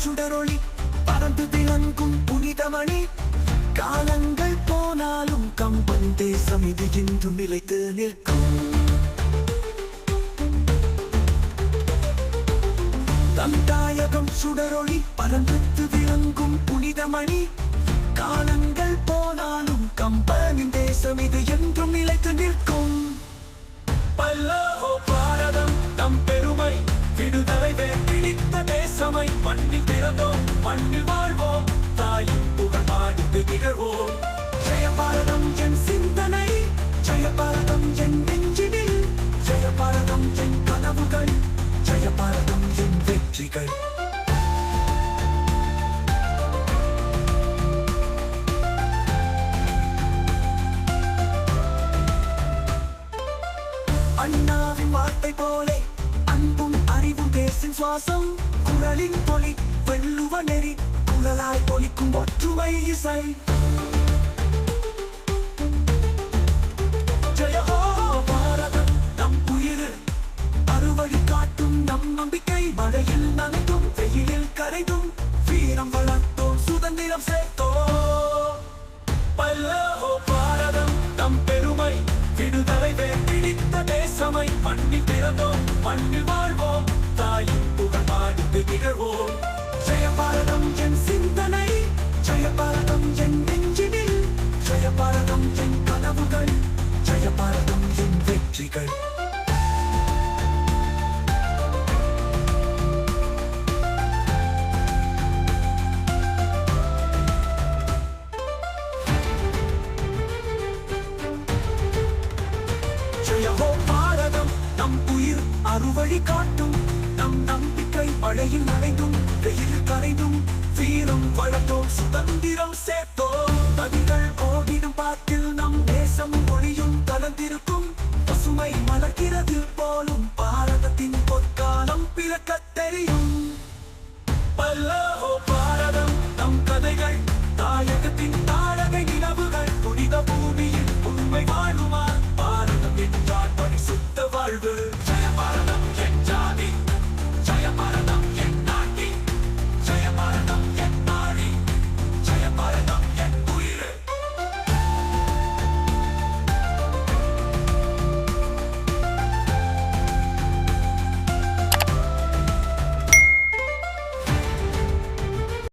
சுடரொளி பறந்து விளங்கும் புனிதமணி. காலங்கள் போனாலும் கம்பன் தேசம் இது என்றும் நிலைத்து நிற்கும். தந்தாயகம் சுடரொளி பறந்து விளங்கும் புனிதமணி. காலங்கள் போனாலும் கம்பனின் தேசம் இது என்றும் நிலைத்து நிற்கும். பல்லவோ பாரதம் நம் பெருமை, விடுதலை பிடித்த தேசமை. மண்ணில் பிறந்தோம், மண்ணில் வாழ்வோம், தாயின் புகழ் பாடித்து திகழ்வோம். ஜெய பாரதம் என் சிந்தனை, ஜெய பாரதம் என் நெஞ்சினில், ஜெய பாரதம் என் கனவுகள், ஜெய பாரதம் என் வெற்றிகள். அண்ணாவின் வார்த்தை போலே அன்பும் அறிவும் தேசின் சுவாசம். குரலின் பொலி வெல்லுவ நெறி, குரலாய் பொலிக்கும் ஒற்றுமை இசை. ஜெய ஹோ பாரதம் நம் உயிர், அறுவழி காட்டும் நம் நம்பிக்கை. மழையில் நனைந்தும் வெயிலில் கரைந்தும் வீரம் வளர்த்தோம், சுதந்திரம் சேர்த்தோம். பல்லவோ பாரதம் நம் பெருமை, விடுதலை பிடித்த தேசமை. மண்ணில் பிறந்தோம், மண்ணில் வாழ்வோம், தாயின் புகழ் பாடித்து திகழ்வோம். ஜெய பாரதம் என் சிந்தனை, ஜெய பாரதம் என் நெஞ்சினில், ஜெய பாரதம் என் கனவுகள், ஜெய பாரதம் என் வெற்றிகள். ஜெய ஹோ பாரதம் நம் உயிர், அறுவழி காட்டும் நம் நம்பிக்கை. மழையில் நனைந்தும் வெயில் கரைந்தும் வீரம் வளர்த்தோம், சுதந்திரம் சேர்த்தோம். நதிகள் ஓடிடும் பாட்டில் நம் தேசம் ஒளியும் கலந்திருக்கும். பசுமை மலர்கிறது போலும் பாரதத்தின் பொற்காலம் பிறக்கத் தெரியும். பல்லவோ பாரதம் நம் கதைகள், தாயகத்தின் தாழகை நிலவுகள். புனித பூமியில்